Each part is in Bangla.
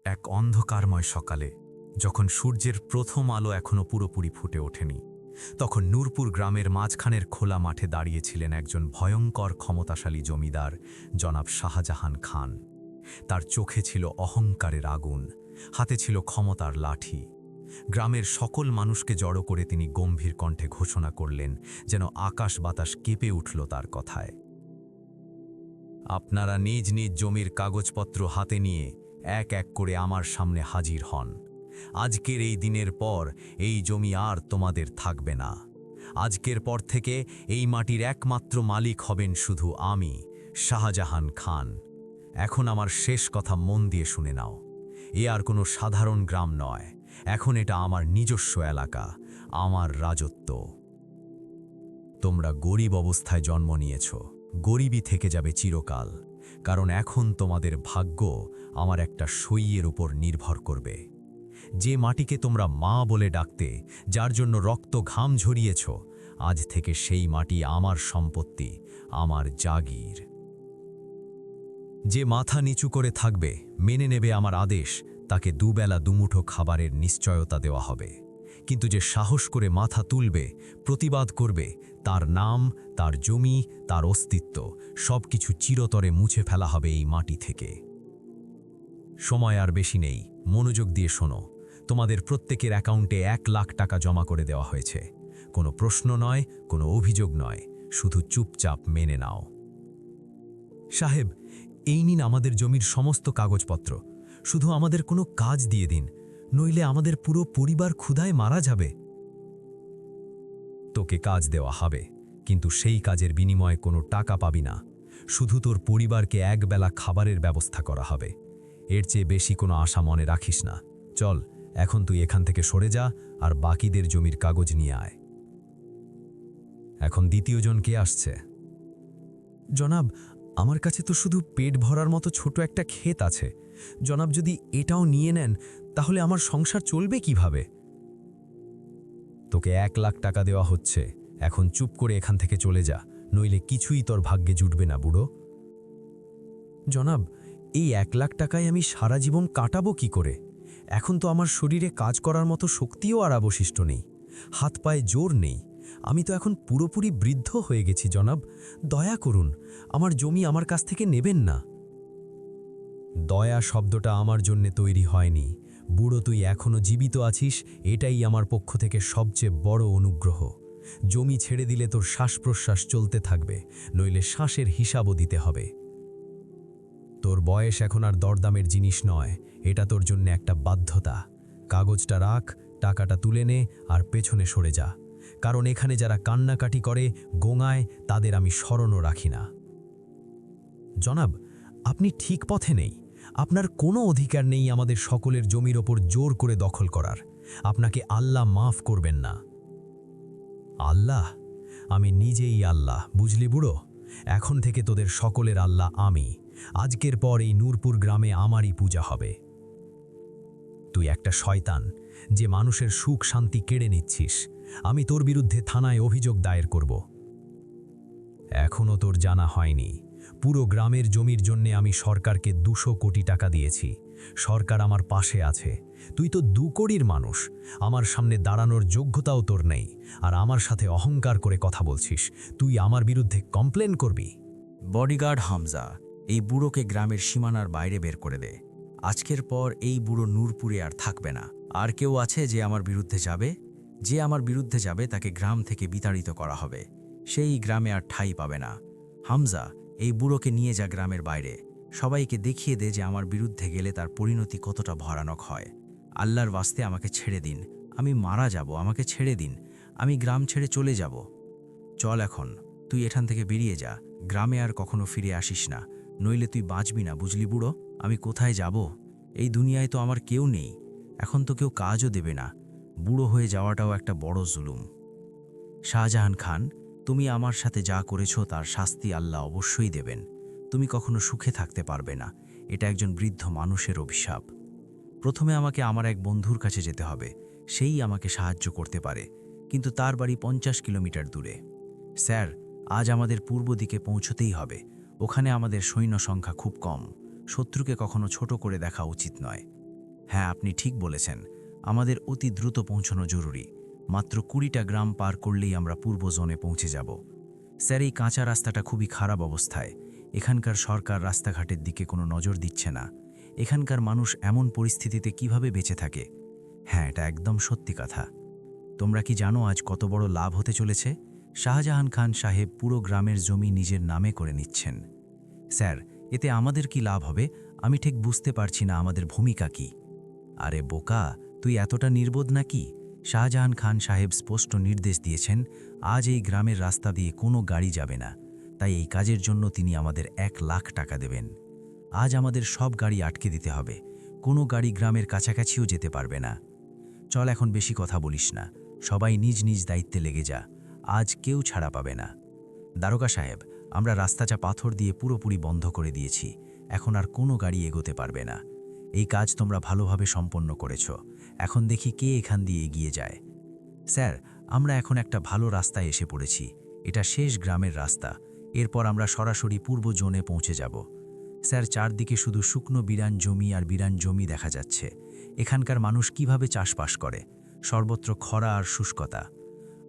এক অন্ধকারময় সকালে যখন সূর্যের প্রথম আলো এখনো পুরোপুরি ফুটে ওঠেনি, তখন নূরপুর গ্রামের মাঝখানের খোলা মাঠে দাঁড়িয়েছিলেন একজন ভয়ঙ্কর ক্ষমতাশালী জমিদার, জনাব শাহজাহান খান। তার চোখে ছিল অহংকারের আগুন, হাতে ছিল ক্ষমতার লাঠি। গ্রামের সকল মানুষকে জড়ো করে তিনি গম্ভীর কণ্ঠে ঘোষণা করলেন, যেন আকাশ বাতাস কেঁপে উঠল তার কথায়। আপনারা নিজ নিজ জমির কাগজপত্র হাতে নিয়ে এক এক করে আমার সামনে হাজির হন। আজকের এই দিনের পর এই জমি আর তোমাদের থাকবে না। আজকের পর থেকে এই মাটির একমাত্র মালিক হবেন শুধু আমি, শাহজাহান খান। এখন আমার শেষ কথা মন দিয়ে শুনে নাও। এ আর কোনো সাধারণ গ্রাম নয়, এখন এটা আমার নিজস্ব এলাকা, আমার রাজত্ব। তোমরা গরিব অবস্থায় জন্ম নিয়েছ, গরিবই থেকে যাবে চিরকাল, কারণ এখন তোমাদের ভাগ্য আমার একটা সইয়ের উপর নির্ভর করবে। যে মাটিকে তোমরা মা বলে ডাকতে, যার জন্য রক্ত ঘাম ঝরিয়েছ, আজ থেকে সেই মাটি আমার সম্পত্তি, আমার জাগির। যে মাথা নিচু করে থাকবে, মেনে নেবে আমার আদেশ, তাকে দুবেলা দুমুঠো খাবারের নিশ্চয়তা দেওয়া হবে। কিন্তু যে সাহস করে মাথা তুলবে, প্রতিবাদ করবে, তার নাম, তার জমি, তার অস্তিত্ব সবকিছু চিরতরে মুছে ফেলা হবে এই মাটি থেকে। সময় আর বেশি নেই, মনোযোগ দিয়ে শোনো। তোমাদের প্রত্যেকের অ্যাকাউন্টে 1,00,000 টাকা জমা করে দেওয়া হয়েছে। কোনো প্রশ্ন নয়, কোনো অভিযোগ নয়, শুধু চুপচাপ মেনে নাও। সাহেব, এই নিন আমাদের জমির সমস্ত কাগজপত্র। শুধু আমাদের কোনো কাজ দিয়ে দিন, নইলে আমাদের পুরো পরিবার ক্ষুধায় মারা যাবে। তোকে কাজ দেওয়া হবে, কিন্তু সেই কাজের বিনিময়ে কোনো টাকা পাবি না। শুধু তোর পরিবারকে একবেলা খাবারের ব্যবস্থা করা হবে। এর চেয়ে বেশি কোনো আশা মনে রাখিস না। চল, এখন তুই এখান থেকে সরে যা আর বাকিদের জমির কাগজ নিয়ে আয়। এখন দ্বিতীয়জন কে আসছে? জনাব, আমার কাছে তো শুধু পেট ভরার মতো ছোট একটা ক্ষেত আছে। জনাব, যদি এটাও নিয়ে নেন, তাহলে আমার সংসার চলবে কিভাবে? তোকে 1,00,000 টাকা দেওয়া হচ্ছে, এখন চুপ করে এখান থেকে চলে যা, নইলে কিছুই তোর ভাগ্যে জুটবে না বুড়ো। জনাব, এই 1,00,000 টাকায় আমি সারা জীবন কাটাবো কি করে? এখন তো আমার শরীরে কাজ করার মতো শক্তিও আর অবশিষ্ট নেই, হাত পায়ে জোর নেই। আমি তো এখন পুরোপুরি বৃদ্ধ হয়ে গেছি জনাব। দয়া করুন, আমার জমি আমার কাছ থেকে নেবেন না। দয়া শব্দটা আমার জন্যে তৈরি হয়নি। বুড়ো, তুই এখনো জীবিত আছিস, এটাই আমার পক্ষ থেকে সবচেয়ে বড় অনুগ্রহ। জমি ছেড়ে দিলে তোর শ্বাস প্রশ্বাস চলতে থাকবে, নইলে শ্বাসের হিসাবও দিতে হবে। তোর বয়স এখন আর দরদামের জিনিস নয়, এটা তোর জন্য একটা বাধ্যতা। কাগজটা রাখ, টাকাটা তুলে নে আর পেছনে সরে যা, কারণ এখানে যারা কান্নাকাটি করে, গোঙায়, তাদের আমি স্মরণও রাখি না। জনাব, আপনি ঠিক পথে নেই। আপনার কোনো অধিকার নেই আমাদের সকলের জমির ওপর জোর করে দখল করার। আপনাকে আল্লাহ মাফ করবেন না। আল্লাহ? আমি নিজেই আল্লাহ, বুঝলি বুড়ো? এখন থেকে তোদের সকলের আল্লাহ আমি। আজকের পর এই নূরপুর গ্রামে আমারই পূজা হবে। তুই একটা শয়তান, যে মানুষের সুখ শান্তি কেড়ে নিচ্ছিস। আমি তোর বিরুদ্ধে থানায় অভিযোগ দায়ের করব। এখনও তোর জানা হয়নি, পুরো গ্রামের জমির জন্যে আমি সরকারকে 200 কোটি টাকা দিয়েছি। সরকার আমার পাশে আছে। তুই তো 2 কোটির মানুষ, আমার সামনে দাঁড়ানোর যোগ্যতাও তোর নেই, আর আমার সাথে অহংকার করে কথা বলছিস। তুই আমার বিরুদ্ধে কমপ্লেন করবি? বডিগার্ড হামজা, এই বুড়োকে গ্রামের সীমানার বাইরে বের করে দে। আজকের পর এই বুড়ো নূরপুরে আর থাকবে না। আর কেউ আছে যে আমার বিরুদ্ধে যাবে? যে আমার বিরুদ্ধে যাবে তাকে গ্রাম থেকে বিতাড়িত করা হবে। সেই গ্রামে আর ঠাঁই পাবে না। হামজা, এই বুড়োকে নিয়ে যা গ্রামের বাইরে। সবাইকে দেখিয়ে দে যে আমার বিরুদ্ধে গেলে তার পরিণতি কতটা ভয়ানক হয়। আল্লাহর ওয়াস্তে আমাকে ছেড়ে দিন, আমি মারা যাব, আমাকে ছেড়ে দিন, আমি গ্রাম ছেড়ে চলে যাব। চল এখন, তুই এখান থেকে বেরিয়ে যা, গ্রামে আর কখনো ফিরে আসিস না, নইলে তুই বাঁচবি না, বুঝলি বুড়ো? আমি কোথায় যাব? এই দুনিয়ায় তো আমার কেউ নেই, এখন তো কেউ কাজও দেবে না। বুড়ো হয়ে যাওয়াটাও একটা বড় জুলুম। শাহজাহান খান, তুমি আমার সাথে যা করেছো তার শাস্তি আল্লাহ অবশ্যই দেবেন। তুমি কখনো সুখে থাকতে পারবে না, এটা একজন বৃদ্ধ মানুষের অভিশাপ। প্রথমে আমাকে আমার এক বন্ধুর কাছে যেতে হবে, সেই আমাকে সাহায্য করতে পারে, কিন্তু তার বাড়ি 50 কিলোমিটার দূরে। স্যার, আজ আমাদের পূর্ব দিকে পৌঁছতেই হবে। ওখানে আমাদের সৈন্য সংখ্যা খুব কম। শত্রুকে কখনো ছোট করে দেখা উচিত নয়। হ্যাঁ, আপনি ঠিক বলেছেন। আমাদের অতি দ্রুত পৌঁছানো জরুরি। মাত্র 20টা গ্রাম পার করলেই আমরা পূর্ব জোনে পৌঁছে যাব। স্যার, এই কাঁচা রাস্তাটা খুবই খারাপ অবস্থায়। এখানকার সরকার রাস্তাঘাটের দিকে কোনো নজর দিচ্ছে না। এখানকার মানুষ এমন পরিস্থিতিতে কিভাবে বেঁচে থাকে? হ্যাঁ, এটা একদম সত্যি কথা। তোমরা কি জানো আজ কত বড় লাভ হতে চলেছে? শাহজাহান খান সাহেব পুরো গ্রামের জমি নিজের নামে করে নিচ্ছেন। স্যার, এতে আমাদের কি লাভ হবে? আমি ঠিক বুঝতে পারছি না আমাদের ভূমিকা কি। আরে বোকা, তুই এতটা নির্বোধ নাকি? শাহজাহান খান সাহেব স্পষ্ট নির্দেশ দিয়েছেন, আজ এই গ্রামের রাস্তা দিয়ে কোনো গাড়ি যাবে না। তাই এই কাজের জন্য তিনি আমাদের 1 লাখ টাকা দেবেন। আজ আমাদের সব গাড়ি আটকে দিতে হবে। কোনো গাড়ি গ্রামের কাছাকাছিও যেতে পারবে না। চল, এখন বেশি কথা বলিস না। সবাই নিজ নিজ দায়িত্বে লেগে যা। আজ কেউ ছাড়া পাবে না। দারোগা সাহেব, আমরা রাস্তাটা পাথর দিয়ে পুরোপুরি বন্ধ করে দিয়েছি। এখন আর কোনো গাড়ি এগোতে পারবে না। এই কাজ তোমরা ভালোভাবে সম্পন্ন করেছ। এখন দেখি কে এখান দিয়ে এগিয়ে যায়। স্যার, আমরা এখন একটা ভালো রাস্তায় এসে পড়েছি। এটা শেষ গ্রামের রাস্তা। এরপর আমরা সরাসরি পূর্ব জোনে পৌঁছে যাব। স্যার, চারদিকে শুধু শুকনো বিরান জমি আর বিরান জমি দেখা যাচ্ছে। এখানকার মানুষ কিভাবে চাষবাস করে? সর্বত্র খরা আর শুষ্কতা।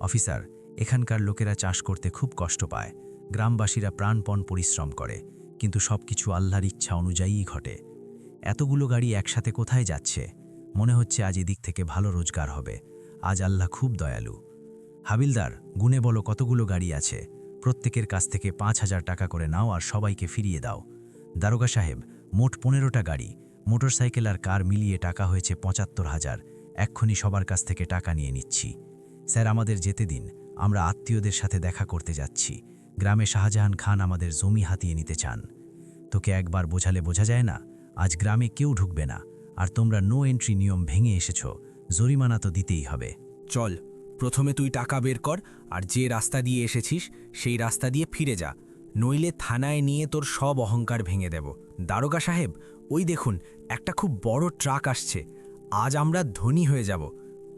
অফিসার, এখানকার লোকেরা চাষ করতে খুব কষ্ট পায়। গ্রামবাসীরা প্রাণপণ পরিশ্রম করে, কিন্তু সবকিছু আল্লাহর ইচ্ছা অনুযায়ীই ঘটে। এতগুলো গাড়ি একসাথে কোথায় যাচ্ছে? মনে হচ্ছে আজ এদিক থেকে ভালো রোজগার হবে। আজ আল্লাহ খুব দয়ালু। হাবিলদার, গুনে বলো কতগুলো গাড়ি আছে। প্রত্যেকের কাছ থেকে 5,000 টাকা করে নাও আর সবাইকে ফিরিয়ে দাও। দারোগা সাহেব, মোট 15টা গাড়ি, মোটরসাইকেল আর কার মিলিয়ে টাকা হয়েছে 75,000। এক্ষুনি সবার কাছ থেকে টাকা নিয়ে নিচ্ছি। স্যার, আমাদের যেতে দিন। আমরা আত্মীয়দের সাথে দেখা করতে যাচ্ছি। গ্রামে শাহজাহান খান আমাদের জমি হাতিয়ে নিতে চান। তোকে একবার বোঝালে বোঝা যায় না? আজ গ্রামে কেউ ঢুকবে না। আর তোমরা নো এন্ট্রি নিয়ম ভেঙে এসেছ, জরিমানা তো দিতেই হবে। চল, প্রথমে তুই টাকা বের কর, আর যে রাস্তা দিয়ে এসেছিস সেই রাস্তা দিয়ে ফিরে যা। নইলে থানায় নিয়ে তোর সব অহংকার ভেঙে দেব। দারোগা সাহেব, ওই দেখুন, একটা খুব বড় ট্রাক আসছে। আজ আমরা ধনী হয়ে যাব।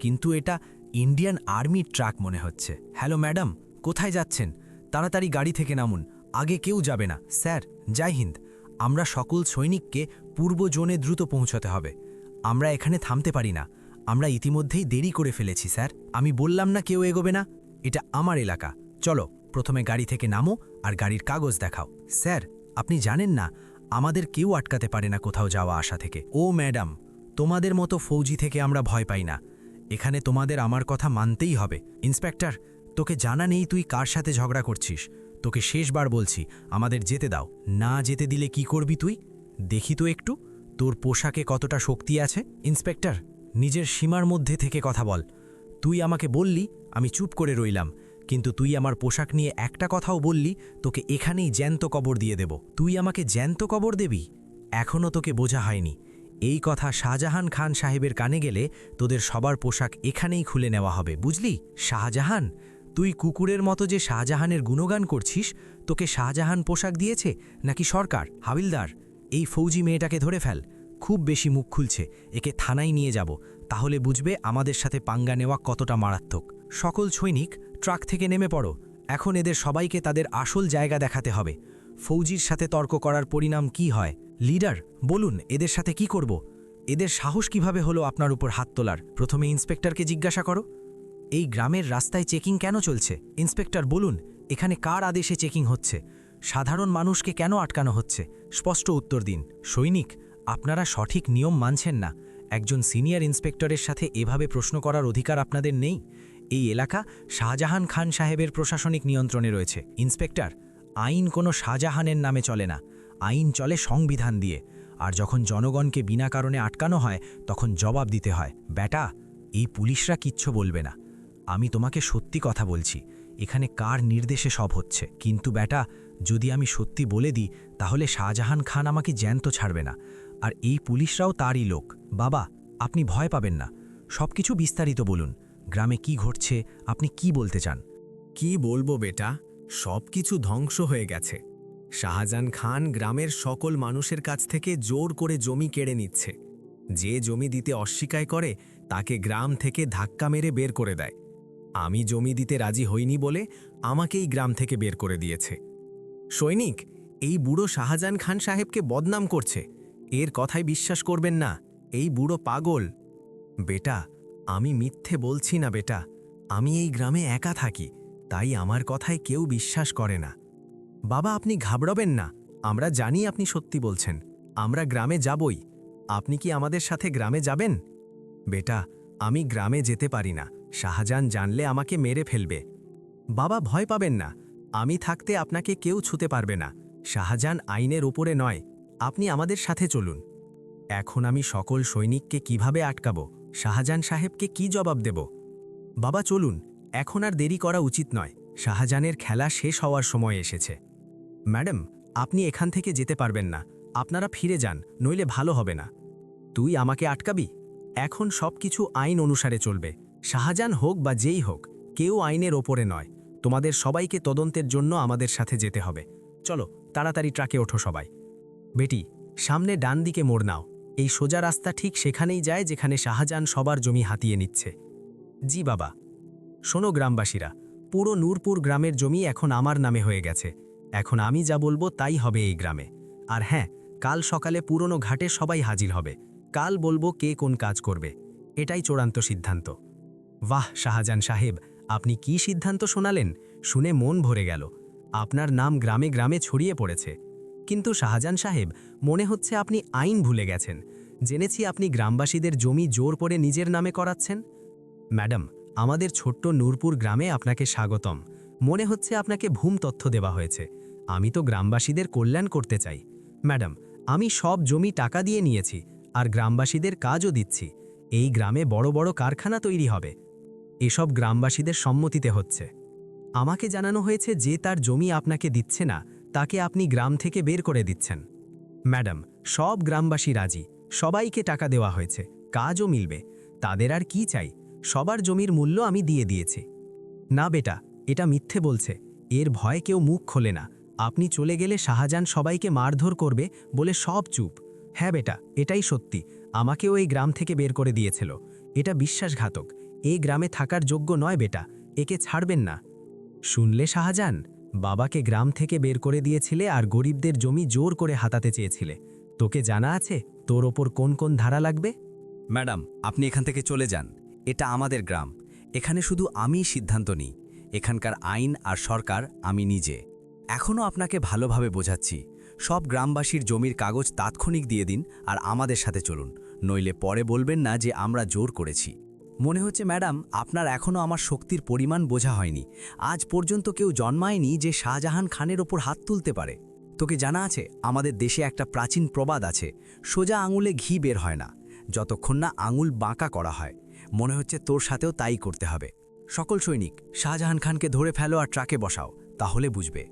কিন্তু এটা ইন্ডিয়ান আর্মির ট্রাক মনে হচ্ছে। হ্যালো ম্যাডাম, কোথায় যাচ্ছেন? তাড়াতাড়ি গাড়ি থেকে নামুন, আগে কেউ যাবে না। স্যার, জয় হিন্দ। আমরা সকল সৈনিককে পূর্ব জোনে দ্রুত পৌঁছতে হবে। আমরা এখানে থামতে পারি না। আমরা ইতিমধ্যেই দেরি করে ফেলেছি স্যার। আমি বললাম না কেউ এগোবে না? এটা আমার এলাকা। চলো, প্রথমে গাড়ি থেকে নামো আর গাড়ির কাগজ দেখাও। স্যার, আপনি জানেন না, আমাদের কেউ আটকাতে পারে না কোথাও যাওয়া আসা থেকে। ও ম্যাডাম, তোমাদের মতো ফৌজি থেকে আমরা ভয় পাই না। এখানে তোমাদের আমার কথা মানতেই হবে। ইন্সপেক্টর, তোকে জানা নেই তুই কার সাথে ঝগড়া করছিস? তোকে শেষবার বলছি, আমাদের যেতে দাও। না যেতে দিলে কি করবি তুই? দেখি তো একটু, তোর পোশাকে কতটা শক্তি আছে। ইন্সপেক্টর, নিজের সীমার মধ্যে থেকে কথা বল। তুই আমাকে বললি, আমি চুপ করে রইলাম, কিন্তু তুই আমার পোশাক নিয়ে একটা কথাও বললি, তোকে এখানেই জ্যান্ত কবর দিয়ে দেব। তুই আমাকে জ্যান্ত কবর দেবি? এখনও তোকে বোঝা হয়নি। এই কথা শাহজাহান খান সাহেবের কানে গেলে তোদের সবার পোশাক এখানেই খুলে নেওয়া হবে, বুঝলি? শাহজাহান? তুই কুকুরের মতো যে শাহজাহানের গুণগান করছিস, তোকে শাহজাহান পোশাক দিয়েছে নাকি সরকার? হাবিলদার, এই ফৌজি মেয়েটাকে ধরে ফেল। খুব বেশি মুখ খুলছে, একে থানায় নিয়ে যাব, তাহলে বুঝবে আমাদের সাথে পাঙ্গা নেওয়া কতটা মারাত্মক। সকল সৈনিক ট্রাক থেকে নেমে পড়ো। এখন এদের সবাইকে তাদের আসল জায়গা দেখাতে হবে। ফৌজির সাথে তর্ক করার পরিণাম কি হয়? লিডার, বলুন এদের সাথে কি করব? এদের সাহস কিভাবে হলো আপনার উপর হাত তোলার? প্রথমে ইন্সপেক্টরকে জিজ্ঞাসা করো। এই গ্রামের রাস্তায় চেকিং কেন চলছে? ইন্সপেক্টর, বলুন এখানে কার আদেশে চেকিং হচ্ছে? সাধারণ মানুষকে কেন আটকানো হচ্ছে? স্পষ্ট উত্তর দিন। সৈনিক, আপনারা সঠিক নিয়ম মানছেন না। একজন সিনিয়র ইন্সপেক্টরের সাথে এভাবে প্রশ্ন করার অধিকার আপনাদের নেই। এই এলাকা শাহজাহান খান সাহেবের প্রশাসনিক নিয়ন্ত্রণে রয়েছে। ইন্সপেক্টর, আইন কোনো শাহজাহানের নামে চলে না। আইন চলে সংবিধান দিয়ে। আর যখন জনগণকে বিনা কারণে আটকানো হয়, তখন জবাব দিতে হয়। বেটা, এই পুলিশরা কিচ্ছু বলবে না। আমি তোমাকে সত্যি কথা বলছি, এখানে কার নির্দেশে সব হচ্ছে। কিন্তু বেটা, যদি আমি সত্যি বলে দিই, তাহলে শাহজাহান খান আমাকে জ্যান্ত ছাড়বে না। আর এই পুলিশরাও তারই লোক। বাবা, আপনি ভয় পাবেন না। সব কিছু বিস্তারিত বলুন। গ্রামে কি ঘটছে, আপনি কি বলতে চান? কি বলবো বেটা, সব কিছু ধ্বংস হয়ে গেছে। শাহজাহান খান গ্রামের সকল মানুষের কাছ থেকে জোর করে জমি কেড়ে নিচ্ছে। যে জমি দিতে অস্বীকার করে তাকে গ্রাম থেকে ধাক্কা মেরে বের করে দেয়। আমি জমি দিতে রাজি হইনি বলে আমাকেই গ্রাম থেকে বের করে দিয়েছে। সৈনিক, এই বুড়ো শাহজাহান খান সাহেবকে বদনাম করছে। এর কথায় বিশ্বাস করবেন না। এই বুড়ো পাগল। বেটা, আমি মিথ্যে বলছি না বেটা, আমি এই গ্রামে একা থাকি, তাই আমার কথায় কেউ বিশ্বাস করে না। বাবা, আপনি ঘাবড়াবেন না, আমরা জানি আপনি সত্যি বলছেন, আমরা গ্রামে যাবই। আপনি কি আমাদের সাথে গ্রামে যাবেন? বেটা, আমি গ্রামে যেতে পারি না, শাহজাহান জানলে আমাকে মেরে ফেলবে। বাবা, ভয় পাবেন না, আমি থাকতে আপনাকে কেউ ছুতে পারবে না। শাহজাহান আইনের উপরে নয়, আপনি আমাদের সাথে চলুন। এখন আমি সকল সৈনিককে কিভাবে আটকাবো? শাহজাহান সাহেবকে কি জবাব দেব? বাবা চলুন, এখন আর দেরি করা উচিত নয়, শাহজাহানের খেলা শেষ হওয়ার সময় এসেছে। ম্যাডাম, আপনি এখান থেকে যেতে পারবেন না, আপনারা ফিরে যান, নইলে ভালো হবে না। তুই আমাকে আটকাবি? এখন সব কিছু আইন অনুসারে চলবে, শাহজাহান হোক বা যেই হোক, কেউ আইনের ওপরে নয়। তোমাদের সবাইকে তদন্তের জন্য আমাদের সাথে যেতে হবে। চলো তাড়াতাড়ি ট্রাকে ওঠো সবাই। বেটি, সামনে ডান দিকে মোড় নাও, এই সোজা রাস্তা ঠিক সেখানেই যায় যেখানে শাহজাহান সবার জমি হাতিয়ে নিচ্ছে। জি বাবা। শোনো গ্রামবাসীরা, পুরো নূরপুর গ্রামের জমি এখন আমার নামে হয়ে গেছে, এখন আমি যা বলবো তাই হবে এই গ্রামে। আর হ্যাঁ, কাল সকালে পুরনো ঘাটে সবাই হাজির হবে, কাল বলবো কে কোন কাজ করবে, এটাই চূড়ান্ত সিদ্ধান্ত। বাহ শাহজাহান সাহেব, আপনি কি সিদ্ধান্ত শোনালেন, শুনে মন ভরে গেল। আপনার নাম গ্রামে গ্রামে ছড়িয়ে পড়েছে। কিন্তু শাহজাহান সাহেব, মনে হচ্ছে আপনি আইন ভুলে গেছেন। জেনেছি আপনি গ্রামবাসীদের জমি জোর করে নিজের নামে করাচ্ছেন। ম্যাডাম, আমাদের ছোট্ট নূরপুর গ্রামে আপনাকে স্বাগতম। মনে হচ্ছে আপনাকে ভুল তথ্য দেওয়া হয়েছে। আমি তো গ্রামবাসীদের কল্যাণ করতে চাই। ম্যাডাম, আমি সব জমি টাকা দিয়ে নিয়েছি, আর গ্রামবাসীদের কাজও দিচ্ছি। এই গ্রামে বড় বড় কারখানা তৈরি হবে। এসব গ্রামবাসীদের সম্মতিতে হচ্ছে। আমাকে জানানো হয়েছে যে তার জমি আপনাকে দিচ্ছে না, তাকে আপনি গ্রাম থেকে বের করে দিচ্ছেন। ম্যাডাম, সব গ্রামবাসী রাজি, সবাইকে টাকা দেওয়া হয়েছে, কাজও মিলবে। তাদের আর কি চাই, সবার জমির মূল্য আমি দিয়ে দিয়েছি। না বেটা, এটা মিথ্যে বলছে, এর ভয়ে কেউ মুখ খোলে না। আপনি চলে গেলে শাহজাহান সবাইকে মারধর করবে বলে সব চুপ। হ্যাঁ বেটা, এটাই সত্যি, আমাকেও এই গ্রাম থেকে বের করে দিয়েছিল। এটা বিশ্বাসঘাতক, এই গ্রামে থাকার যোগ্য নয় বেটা, একে ছাড়বেন না। শুনলে শাহজাহান, বাবাকে গ্রাম থেকে বের করে দিয়েছিলে আর গরিবদের জমি জোর করে হাতাতে চেয়েছিলে। তোকে জানা আছে তোর ওপর কোন কোন ধারা লাগবে? ম্যাডাম, আপনি এখান থেকে চলে যান, এটা আমাদের গ্রাম, এখানে শুধু আমিই সিদ্ধান্ত নিই, এখানকার আইন আর সরকার আমি নিজে। এখনও আপনাকে ভালোভাবে বোঝাচ্ছি, সব গ্রামবাসীর জমির কাগজ তাৎক্ষণিক দিয়ে দিন আর আমাদের সাথে চলুন, নইলে পরে বলবেন না যে আমরা জোর করেছি। মনে হচ্ছে ম্যাডাম, আপনার এখনও আমার শক্তির পরিমাণ বোঝা হয়নি। আজ পর্যন্ত কেউ জন্মায়নি যে শাহজাহান খানের ওপর হাত তুলতে পারে। তোকে জানা আছে, আমাদের দেশে একটা প্রাচীন প্রবাদ আছে, সোজা আঙুলে ঘি বের হয় না, যতক্ষণ না আঙুল বাঁকা করা হয়। মনে হচ্ছে তোর সাথেও তাই করতে হবে। সকল সৈনিক, শাহজাহান খানকে ধরে ফেলো আর ট্রাকে বসাও, তাহলে বুঝবে।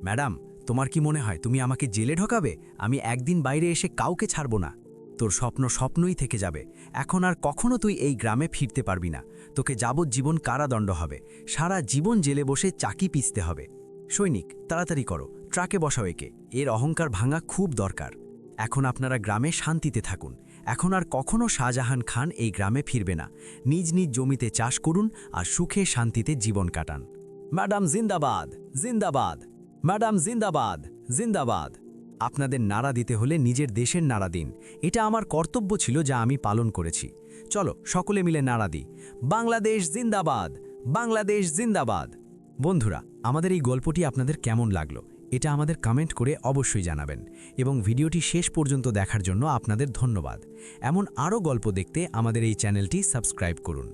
ম্যাডাম, তোমার কি মনে হয় তুমি আমাকে জেলে ঢোকাবে? আমি একদিন বাইরে এসে কাউকে ছাড়ব না। তোর স্বপ্ন স্বপ্নই থেকে যাবে, এখন আর কখনো তুই এই গ্রামে ফিরতে পারবি না। তোকে যাবজ্জীবন কারাদণ্ড হবে, সারা জীবন জেলে বসে চাকি পিষতে হবে। সৈনিক, তাড়াতাড়ি করো, ট্রাকে বসাও একে, এর অহংকার ভাঙা খুব দরকার। এখন আপনারা গ্রামে শান্তিতে থাকুন, এখন আর কখনো শাহজাহান খান এই গ্রামে ফিরবে না। নিজ নিজ জমিতে চাষ করুন আর সুখে শান্তিতে জীবন কাটান। ম্যাডাম জিন্দাবাদ, জিন্দাবাদ, ম্যাডাম জিন্দাবাদ, জিন্দাবাদ। আপনাদের নাড়া দিতে হলে নিজের দেশের নাড়া দিন, এটা আমার কর্তব্য ছিল যা আমি পালন করেছি। চলো সকলে মিলে নাড়া দিই, বাংলাদেশ জিন্দাবাদ, বাংলাদেশ জিন্দাবাদ। বন্ধুরা, আমাদের এই গল্পটি আপনাদের কেমন লাগলো এটা আমাদের কমেন্ট করে অবশ্যই জানাবেন, এবং ভিডিওটি শেষ পর্যন্ত দেখার জন্য আপনাদের ধন্যবাদ। এমন আরও গল্প দেখতে আমাদের এই চ্যানেলটি সাবস্ক্রাইব করুন।